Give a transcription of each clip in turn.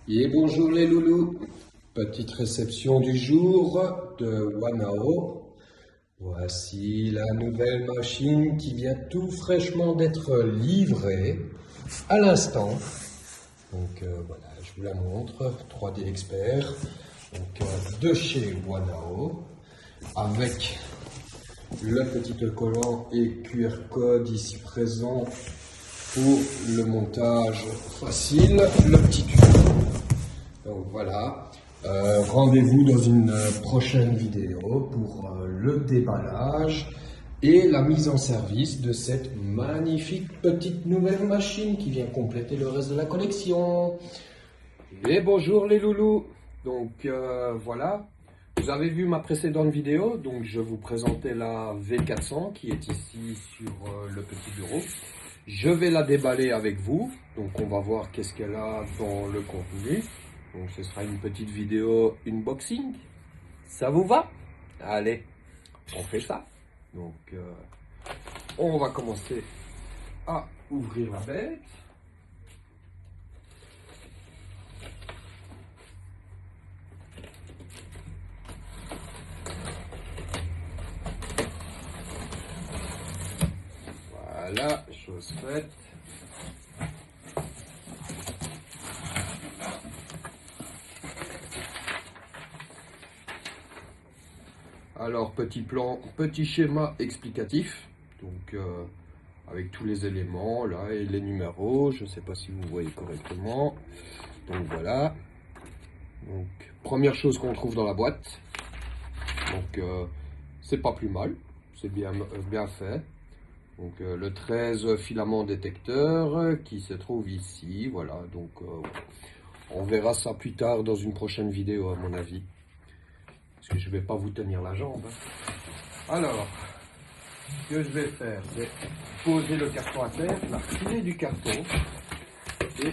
Et bonjour les loulous, petite réception du jour de Wanao. Voici la nouvelle machine qui vient tout fraîchement d'être livrée à l'instant. Donc voilà, je vous la montre, 3D Expert, de chez Wanao, avec le petit collant et QR code ici présent pour le montage facile, le petit tuto. Donc voilà, rendez-vous dans une prochaine vidéo pour le déballage et la mise en service de cette magnifique petite nouvelle machine qui vient compléter le reste de la collection. Et bonjour les loulous. Donc voilà, vous avez vu ma précédente vidéo, donc je vous présentais la V400 qui est ici sur le petit bureau. Je vais la déballer avec vous, donc on va voir qu'est-ce qu'elle a dans le contenu. Donc ce sera une petite vidéo unboxing. Ça vous va? Allez, on fait ça. Donc on va commencer à ouvrir la bête. Voilà, chose faite. Alors, petit plan, petit schéma explicatif, donc avec tous les éléments là et les numéros. Je ne sais pas si vous voyez correctement. Donc voilà. Donc première chose qu'on trouve dans la boîte. Donc c'est pas plus mal, c'est bien fait. Donc le 13 filament détecteur qui se trouve ici. Voilà. Donc on verra ça plus tard dans une prochaine vidéo à mon avis. Parce que je ne vais pas vous tenir la jambe. Alors, ce que je vais faire, c'est poser le carton à terre, la retirer du carton et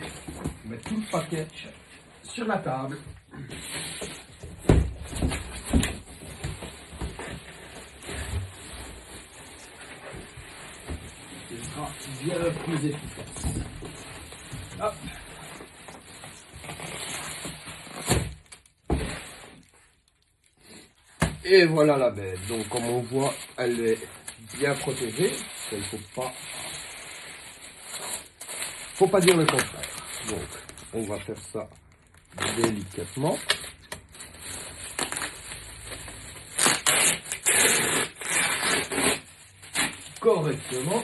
mettre tout le package sur la table. Ce sera bien plus efficace. Hop. Et voilà la bête. Donc comme on voit, elle est bien protégée. Il ne faut pas dire le contraire. Donc on va faire ça délicatement. Correctement.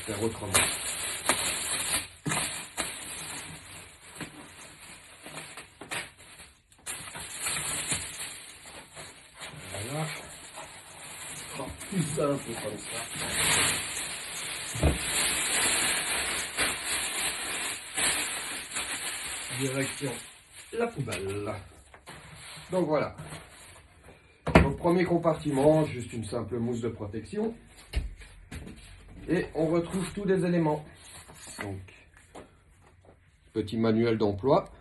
Faire autrement. Voilà. Plus simple comme ça. Direction la poubelle. Donc voilà. Donc premier compartiment, juste une simple mousse de protection. Et on retrouve tous les éléments. Donc, petit manuel d'emploi.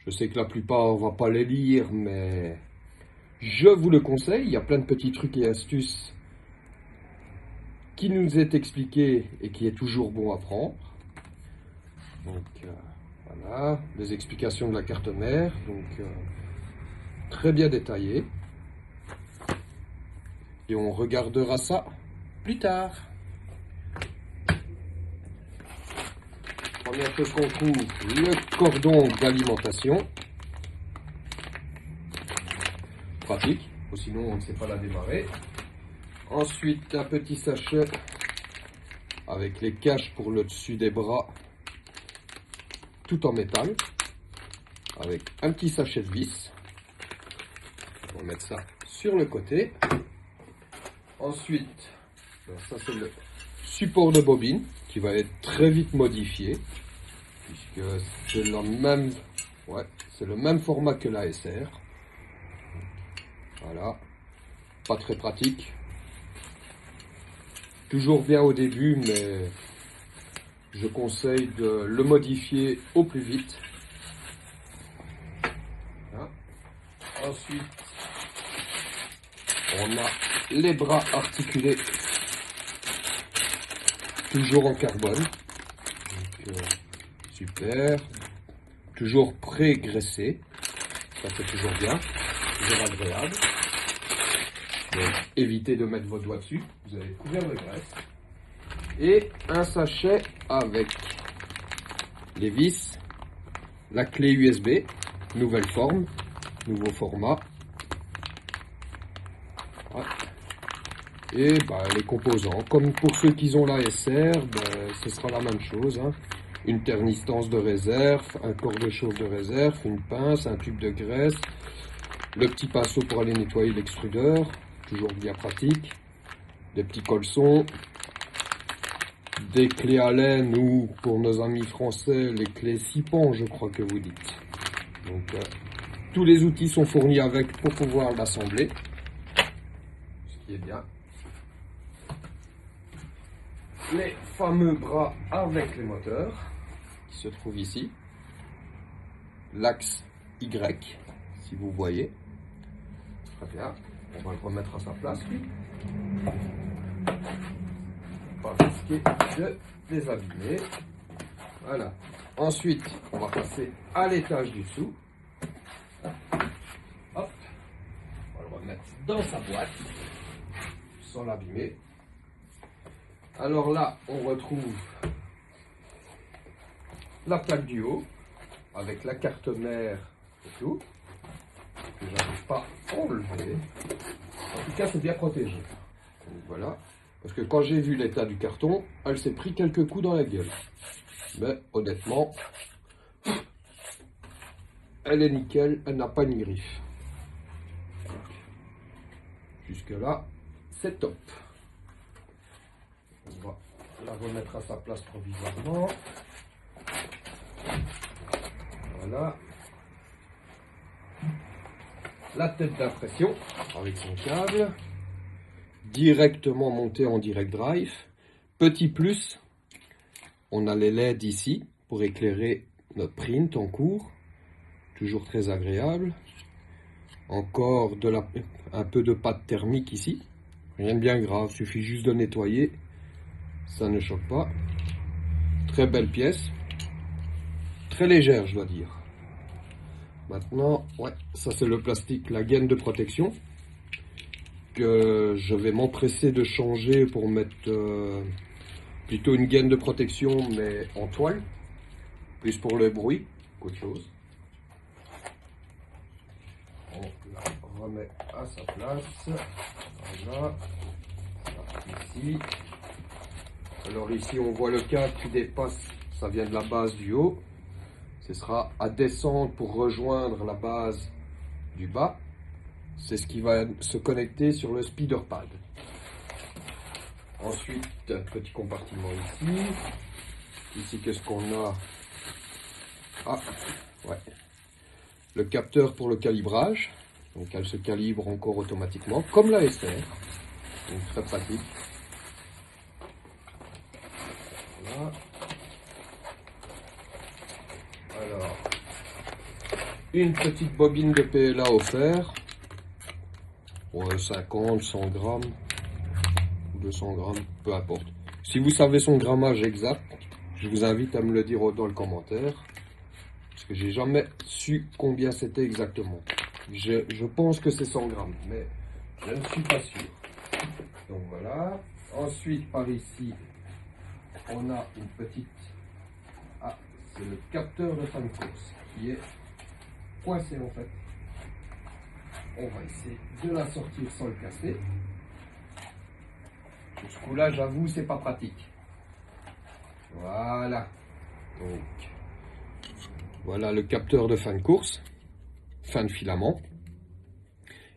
Je sais que la plupart, on va pas les lire, mais je vous le conseille. Il y a plein de petits trucs et astuces qui nous est expliqué et qui est toujours bon à prendre. Donc, voilà, les explications de la carte mère. Donc, très bien détaillé. Et on regardera ça plus tard. Première chose qu'on trouve, le cordon d'alimentation. Pratique, sinon on ne sait pas la démarrer. Ensuite, un petit sachet avec les caches pour le dessus des bras, tout en métal, avec un petit sachet de vis. On va mettre ça sur le côté. Ensuite, ça c'est le support de bobine qui va être très vite modifié puisque c'est le même format que la SR. Voilà, pas très pratique. Toujours bien au début, mais je conseille de le modifier au plus vite. Voilà. Ensuite, on a les bras articulés, toujours en carbone. Donc, super. Toujours pré-graissé. Ça fait toujours bien, toujours agréable. Donc, évitez de mettre vos doigts dessus, vous allez couvrir de graisse. Et un sachet avec les vis, la clé USB, nouvelle forme, nouveau format. Voilà. Et les composants, comme pour ceux qui ont la SR, ce sera la même chose. Hein. Une thermistance de réserve, un corps de chauffe de réserve, une pince, un tube de graisse, le petit pinceau pour aller nettoyer l'extrudeur, toujours bien pratique, des petits colsons, des clés Allen ou pour nos amis français, les clés Sipan, je crois que vous dites. Donc tous les outils sont fournis avec pour pouvoir l'assembler, ce qui est bien. Les fameux bras avec les moteurs qui se trouvent ici, l'axe Y, si vous voyez. Très bien, on va le remettre à sa place. Pas risquer de les abîmer. Voilà. Ensuite, on va passer à l'étage du dessous. Hop, on va le remettre dans sa boîte sans l'abîmer. Alors là, on retrouve la plaque du haut avec la carte mère et tout, que je n'arrive pas à enlever. En tout cas, c'est bien protégé. Donc voilà, parce que quand j'ai vu l'état du carton, elle s'est pris quelques coups dans la gueule. Mais honnêtement, elle est nickel, elle n'a pas une griffe. Jusque là, c'est top. On va la remettre à sa place provisoirement. Voilà. La tête d'impression avec son câble. Directement montée en direct drive. Petit plus, on a les LED ici pour éclairer notre print en cours. Toujours très agréable. Encore un peu de pâte thermique ici. Rien de bien grave, suffit juste de nettoyer. Ça ne choque pas. Très belle pièce. Très légère, je dois dire. Maintenant, ouais, ça c'est le plastique, la gaine de protection. Que je vais m'empresser de changer pour mettre plutôt une gaine de protection, mais en toile. Plus pour le bruit qu'autre chose. On la remet à sa place. Voilà. Ici. Alors ici, on voit le câble qui dépasse, ça vient de la base du haut. Ce sera à descendre pour rejoindre la base du bas. C'est ce qui va se connecter sur le speeder pad. Ensuite, petit compartiment ici. Ici, qu'est-ce qu'on a? Ah, ouais. Le capteur pour le calibrage. Donc, elle se calibre encore automatiquement, comme la SR. Donc, très pratique. Voilà. Alors, une petite bobine de PLA offert. Ouais, 50, 100 grammes, 200 grammes, peu importe. Si vous savez son grammage exact, je vous invite à me le dire dans le commentaire. Parce que j'ai jamais su combien c'était exactement. Je pense que c'est 100 grammes, mais je ne suis pas sûr. Donc voilà. Ensuite, par ici, on a une petite... Ah, c'est le capteur de fin de course qui est coincé en fait. On va essayer de la sortir sans le casser. Ce coup-là, j'avoue, c'est pas pratique. Voilà. Donc, voilà le capteur de fin de course, fin de filament.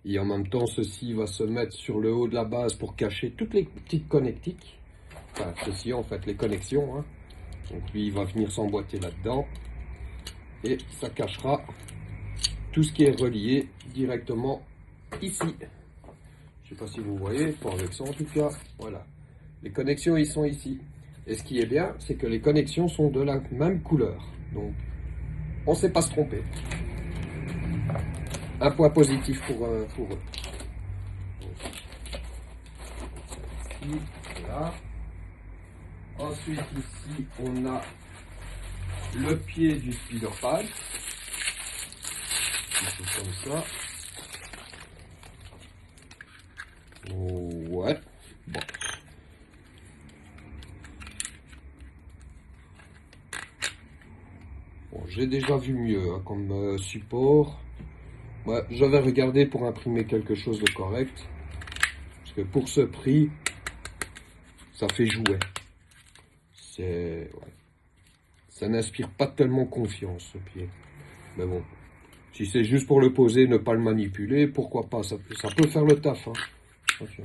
Et en même temps, ceci va se mettre sur le haut de la base pour cacher toutes les petites connectiques. Enfin, ceci en fait, les connexions. Hein. Donc lui, il va venir s'emboîter là-dedans. Et ça cachera tout ce qui est relié directement ici. Je ne sais pas si vous voyez, pas avec ça en tout cas. Voilà. Les connexions, ils sont ici. Et ce qui est bien, c'est que les connexions sont de la même couleur. Donc, on ne sait pas se tromper. Un point positif pour eux. Ici, voilà. Ensuite, ici, on a le pied du SpeederPad. Comme ça. Ouais. Bon. Bon, j'ai déjà vu mieux hein, comme support. Ouais, je vais regarder pour imprimer quelque chose de correct. Parce que pour ce prix, ça fait jouet. Ouais. Ça n'inspire pas tellement confiance, ce pied. Mais bon, si c'est juste pour le poser, ne pas le manipuler, pourquoi pas, ça peut faire le taf. Hein. Attention.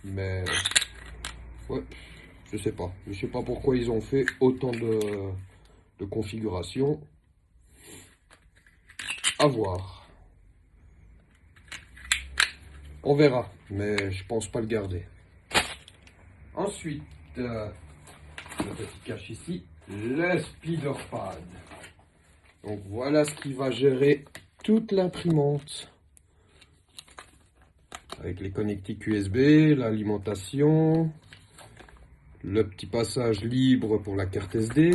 Mais, ouais, je sais pas. Je sais pas pourquoi ils ont fait autant de configurations. À voir. On verra, mais je pense pas le garder. Ensuite, le petit cache ici, le SpeederPad. Donc voilà ce qui va gérer toute l'imprimante. Avec les connectiques USB, l'alimentation, le petit passage libre pour la carte SD.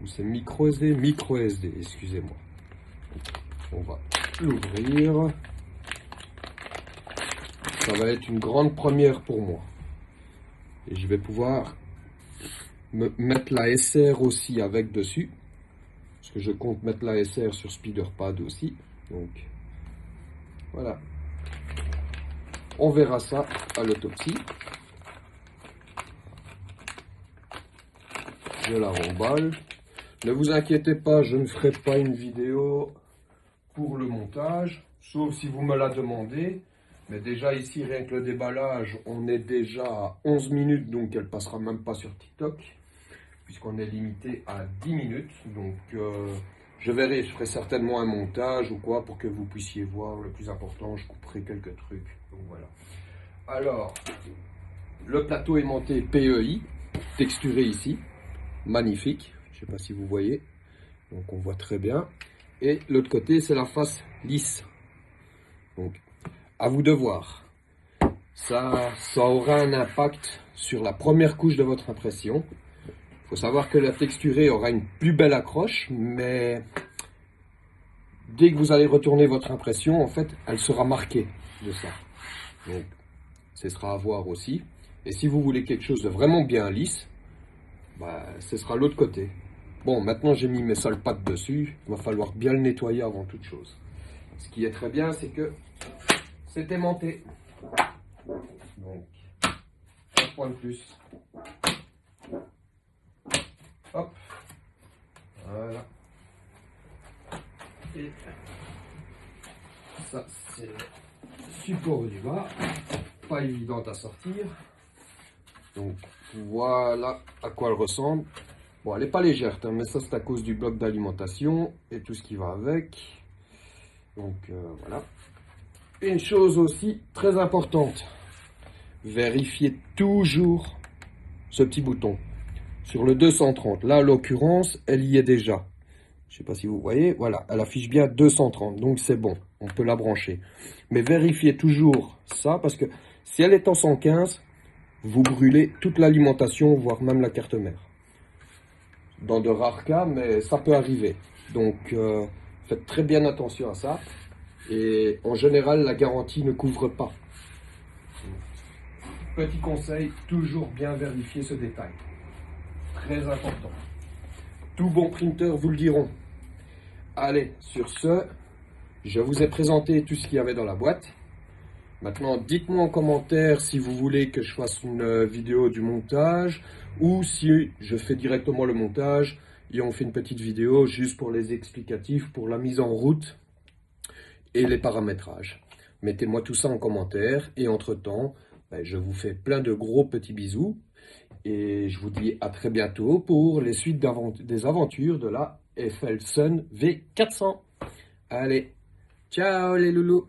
Ou c'est micro SD? Micro SD, excusez-moi. On va l'ouvrir. Ça va être une grande première pour moi. Et je vais pouvoir me mettre la SR aussi avec dessus. Parce que je compte mettre la SR sur SpeederPad aussi. Donc, voilà. On verra ça à l'autopsie. Je la remballe. Ne vous inquiétez pas, je ne ferai pas une vidéo pour le montage. Sauf si vous me la demandez. Mais déjà ici, rien que le déballage, on est déjà à 11 minutes. Donc elle passera même pas sur TikTok. Puisqu'on est limité à 10 minutes. Donc je verrai, je ferai certainement un montage ou quoi pour que vous puissiez voir le plus important. Je couperai quelques trucs. Donc voilà. Alors, le plateau aimanté PEI, texturé ici. Magnifique. Je ne sais pas si vous voyez. Donc on voit très bien. Et l'autre côté, c'est la face lisse. Donc, à vous de voir. Ça aura un impact sur la première couche de votre impression. Il faut savoir que la texturée aura une plus belle accroche, mais dès que vous allez retourner votre impression, en fait, elle sera marquée de ça. Donc, ce sera à voir aussi. Et si vous voulez quelque chose de vraiment bien lisse, bah, ce sera l'autre côté. Bon, maintenant j'ai mis mes sales pattes dessus, il va falloir bien le nettoyer avant toute chose. Ce qui est très bien, c'est que c'est aimanté. Donc, un point de plus. Hop. Voilà. Et ça, c'est le support du bas. Pas évident à sortir. Donc, voilà à quoi elle ressemble. Bon, elle n'est pas légère, hein, mais ça, c'est à cause du bloc d'alimentation et tout ce qui va avec. Donc, voilà. Une chose aussi très importante. Vérifiez toujours ce petit bouton. Sur le 230, là, en l'occurrence, elle y est déjà. Je ne sais pas si vous voyez. Voilà, elle affiche bien 230, donc c'est bon. On peut la brancher. Mais vérifiez toujours ça, parce que si elle est en 115, vous brûlez toute l'alimentation, voire même la carte mère. Dans de rares cas, mais ça peut arriver. Donc, faites très bien attention à ça. Et en général, la garantie ne couvre pas. Petit conseil, toujours bien vérifier ce détail. Très important. Tout bon printer vous le diront. Allez, sur ce, je vous ai présenté tout ce qu'il y avait dans la boîte. Maintenant, dites-moi en commentaire si vous voulez que je fasse une vidéo du montage ou si je fais directement le montage et on fait une petite vidéo juste pour les explicatifs, pour la mise en route et les paramétrages. Mettez-moi tout ça en commentaire et entre-temps, je vous fais plein de gros petits bisous et je vous dis à très bientôt pour les suites des aventures de la FL Sun V400. Allez, ciao les loulous!